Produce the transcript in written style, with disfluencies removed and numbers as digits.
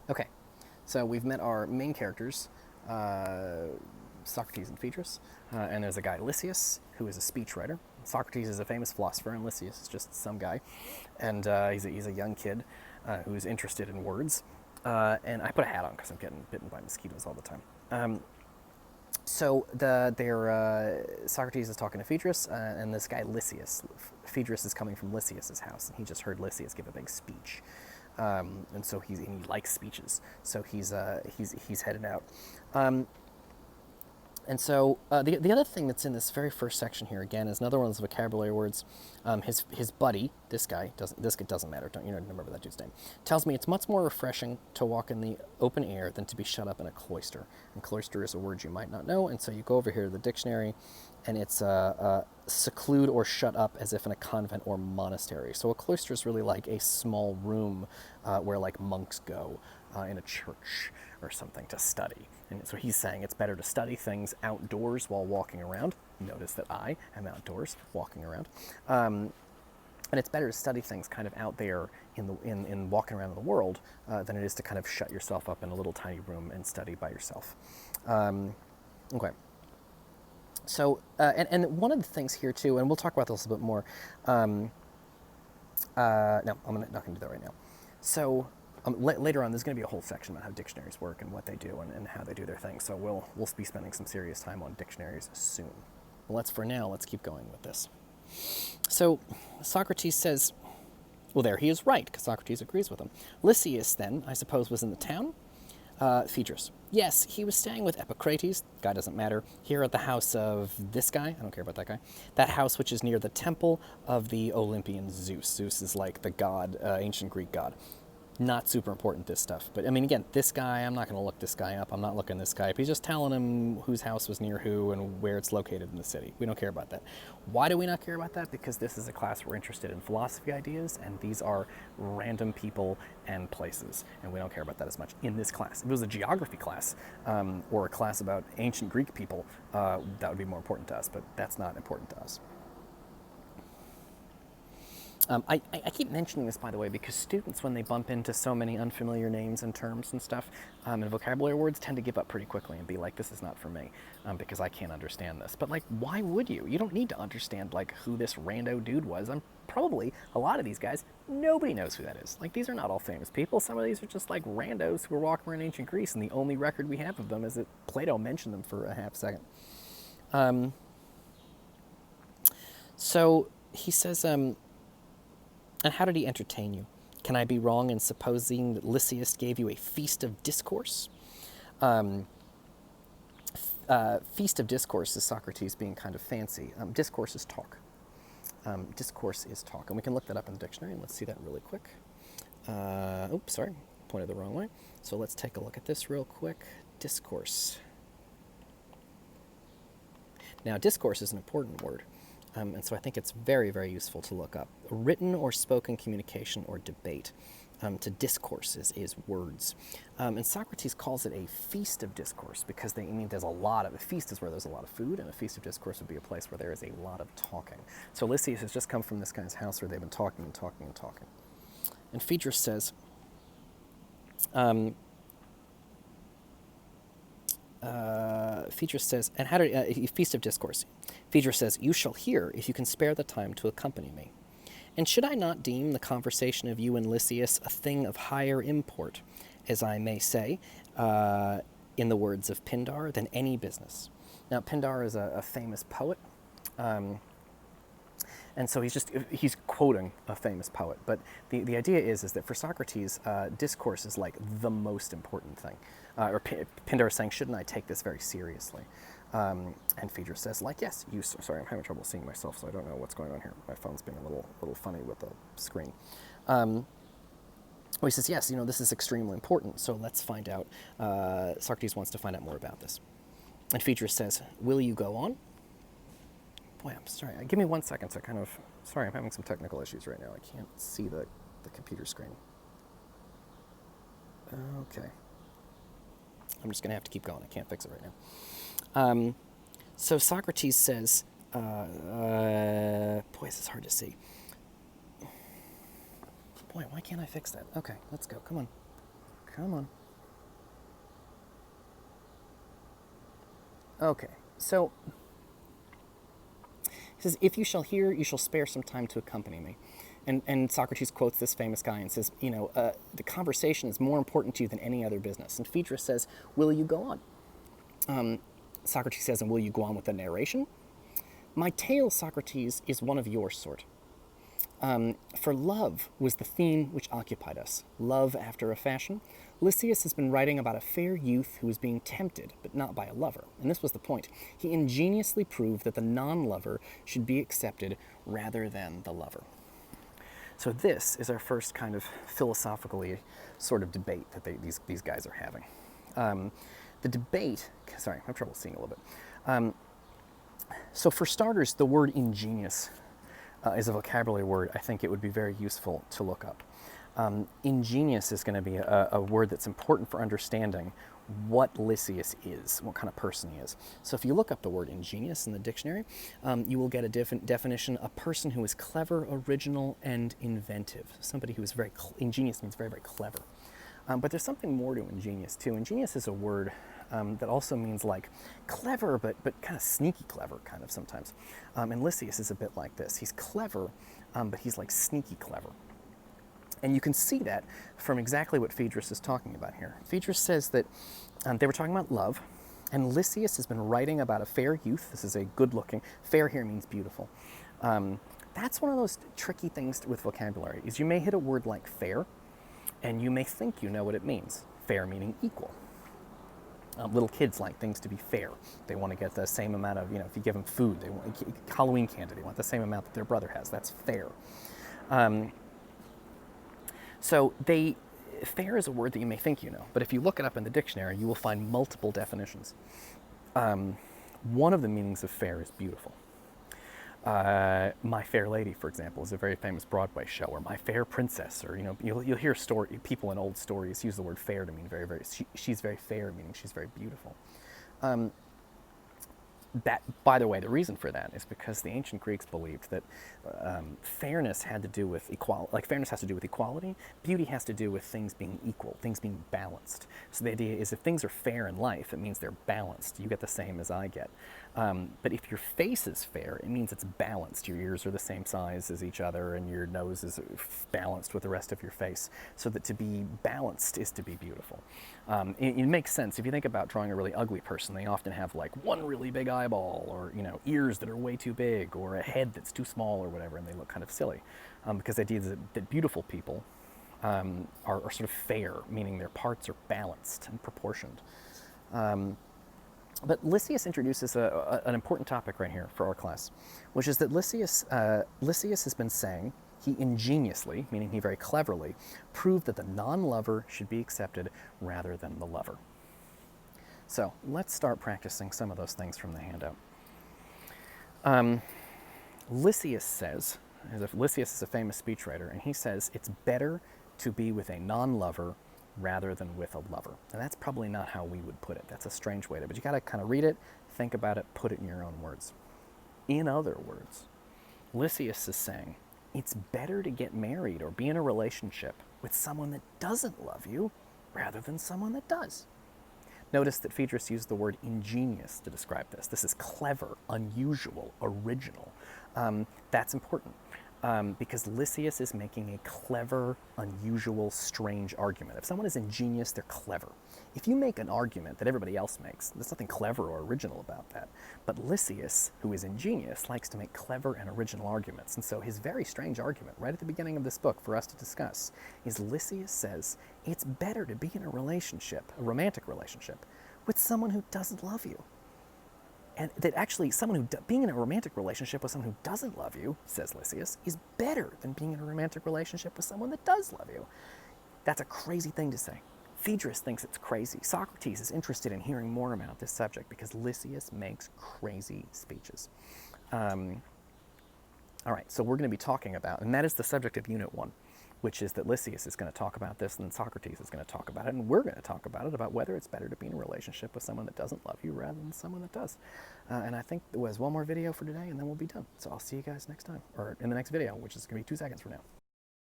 Okay, so we've met our main characters, Socrates and Phaedrus, and there's a guy, Lysias, who is a speechwriter. Socrates is a famous philosopher, and Lysias is just some guy. And he's a young kid who's interested in words. And I put a hat on because I'm getting bitten by mosquitoes all the time. Socrates is talking to Phaedrus, and this guy Lysias. Phaedrus is coming from Lysias's house, and he just heard Lysias give a big speech, and so he likes speeches, so he's headed out. And so the other thing that's in this very first section here again is another one of those vocabulary words. His buddy, this guy doesn't matter. Don't remember that dude's name. Tells me it's much more refreshing to walk in the open air than to be shut up in a cloister. And cloister is a word you might not know. And so you go over here to the dictionary, and it's seclude or shut up as if in a convent or monastery. So a cloister is really like a small room where like monks go in a church or something to study. And so he's saying it's better to study things outdoors while walking around. Notice that I am outdoors walking around. And it's better to study things kind of out there in walking around the world than it is to kind of shut yourself up in a little tiny room and study by yourself. Okay. So, and one of the things here too, and we'll talk about this a bit more. No, I'm not going to do that right now. So, later on, there's going to be a whole section about how dictionaries work and what they do and how they do their thing. So we'll be spending some serious time on dictionaries soon. Well, let's keep going with this. So Socrates says, well, there he is right, because Socrates agrees with him. Lysias, then, I suppose, was in the town? Phaedrus. Yes, he was staying with Epicrates, guy doesn't matter, here at the house of this guy, I don't care about that guy, that house which is near the temple of the Olympian Zeus. Zeus is like the god, ancient Greek god. Not super important, this stuff. But I mean, again, this guy, I'm not going to look this guy up. I'm not looking this guy up. He's just telling him whose house was near who and where it's located in the city. We don't care about that. Why do we not care about that? Because this is a class we're interested in philosophy ideas, and these are random people and places, and we don't care about that as much in this class. If it was a geography class or a class about ancient Greek people, that would be more important to us, but that's not important to us. I keep mentioning this, by the way, because students, when they bump into so many unfamiliar names and terms and stuff and vocabulary words, tend to give up pretty quickly and be like, this is not for me, because I can't understand this. But, like, why would you? You don't need to understand, like, who this rando dude was. Probably, a lot of these guys, nobody knows who that is. Like, these are not all famous people. Some of these are just, like, randos who were walking around ancient Greece, and the only record we have of them is that Plato mentioned them for a half second. So he says, and how did he entertain you? Can I be wrong in supposing that Lysias gave you a feast of discourse? Feast of discourse is Socrates being kind of fancy. Discourse is talk. Discourse is talk. And we can look that up in the dictionary, and let's see that really quick. Oops, sorry, pointed the wrong way. So let's take a look at this real quick. Discourse. Now, discourse is an important word. And so I think it's very, very useful to look up. Written or spoken communication or debate. To discourse is words. And Socrates calls it a feast of discourse because there's a lot of, a feast is where there's a lot of food, and a feast of discourse would be a place where there is a lot of talking. So Lysias has just come from this guy's house where they've been talking and talking and talking. And Phaedrus says, and how did a feast of discourse? Phaedrus says, you shall hear if you can spare the time to accompany me. And should I not deem the conversation of you and Lysias a thing of higher import, as I may say, in the words of Pindar, than any business? Now, Pindar is a famous poet, and so he's quoting a famous poet. But the idea is that for Socrates, discourse is like the most important thing. Or Pindar is saying, shouldn't I take this very seriously? And Phaedrus says, like, yes, sorry, I'm having trouble seeing myself, so I don't know what's going on here. My phone's being a little funny with the screen. Well, he says, yes, this is extremely important, so let's find out. Socrates wants to find out more about this. And Phaedrus says, will you go on? Boy, I'm sorry. Give me 1 second to sorry, I'm having some technical issues right now. I can't see the computer screen. Okay. I'm just going to have to keep going. I can't fix it right now. So Socrates says, boy, this is hard to see. Boy, why can't I fix that? Okay, let's go. Come on. Okay, so he says, if you shall hear, you shall spare some time to accompany me. And Socrates quotes this famous guy and says, the conversation is more important to you than any other business. And Phaedrus says, will you go on? Socrates says, and will you go on with the narration? My tale, Socrates, is one of your sort. For love was the theme which occupied us. Love after a fashion. Lysias has been writing about a fair youth who was being tempted, but not by a lover. And this was the point. He ingeniously proved that the non-lover should be accepted rather than the lover. So this is our first kind of philosophically sort of debate that these guys are having. The debate, sorry, I have trouble seeing a little bit. So for starters, the word ingenious is a vocabulary word I think it would be very useful to look up. Ingenious is going to be a word that's important for understanding what Lysias is, what kind of person he is. So if you look up the word ingenious in the dictionary, you will get a definition: a person who is clever, original, and inventive. Somebody who is very ingenious means very, very clever. But there's something more to ingenious too. Ingenious is a word that also means like clever, but kind of sneaky clever, kind of sometimes. And Lysias is a bit like this. He's clever, but he's like sneaky clever. And you can see that from exactly what Phaedrus is talking about here. Phaedrus says that they were talking about love, and Lysias has been writing about a fair youth. This is a good-looking, fair here means beautiful. That's one of those tricky things with vocabulary, is you may hit a word like fair, and you may think you know what it means. Fair meaning equal. Little kids like things to be fair. They want to get the same amount of, if you give them food, they want Halloween candy, they want the same amount that their brother has. That's fair. Fair is a word that you may think you know, but if you look it up in the dictionary, you will find multiple definitions. One of the meanings of fair is beautiful. My Fair Lady, for example, is a very famous Broadway show, or My Fair Princess, or you'll hear people in old stories use the word fair to mean very, very. She's very fair, meaning she's very beautiful. That, by the way, the reason for that is because the ancient Greeks believed that fairness had to do with equality. Like fairness has to do with equality. Beauty has to do with things being equal, things being balanced. So the idea is if things are fair in life, it means they're balanced. You get the same as I get. But if your face is fair, it means it's balanced. Your ears are the same size as each other, and your nose is balanced with the rest of your face. So that to be balanced is to be beautiful. It makes sense. If you think about drawing a really ugly person, they often have like one really big eyeball, or ears that are way too big, or a head that's too small, or whatever, and they look kind of silly. Because the idea is that beautiful people are sort of fair, meaning their parts are balanced and proportioned. But Lysias introduces an important topic right here for our class, which is that Lysias has been saying, he ingeniously, meaning he very cleverly, proved that the non-lover should be accepted rather than the lover. So let's start practicing some of those things from the handout. Lysias says, Lysias is a famous speechwriter, and he says it's better to be with a non-lover rather than with a lover. And that's probably not how we would put it. That's a strange way to, but you gotta kind of read it, think about it, put it in your own words. In other words, Lysias is saying, it's better to get married or be in a relationship with someone that doesn't love you rather than someone that does. Notice that Phaedrus used the word ingenious to describe this. This is clever, unusual, original. That's important because Lysias is making a clever, unusual, strange argument. If someone is ingenious, they're clever. If you make an argument that everybody else makes, there's nothing clever or original about that. But Lysias, who is ingenious, likes to make clever and original arguments. And so his very strange argument, right at the beginning of this book for us to discuss, is Lysias says it's better to be in a relationship, a romantic relationship, with someone who doesn't love you. And that actually being in a romantic relationship with someone who doesn't love you, says Lysias, is better than being in a romantic relationship with someone that does love you. That's a crazy thing to say. Phaedrus thinks it's crazy. Socrates is interested in hearing more about this subject because Lysias makes crazy speeches. All right, so we're going to be talking about, and that is the subject of Unit 1, which is that Lysias is going to talk about this, and then Socrates is going to talk about it, and we're going to talk about it, about whether it's better to be in a relationship with someone that doesn't love you rather than someone that does. And I think there was one more video for today, and then we'll be done. So I'll see you guys next time, or in the next video, which is going to be 2 seconds from now.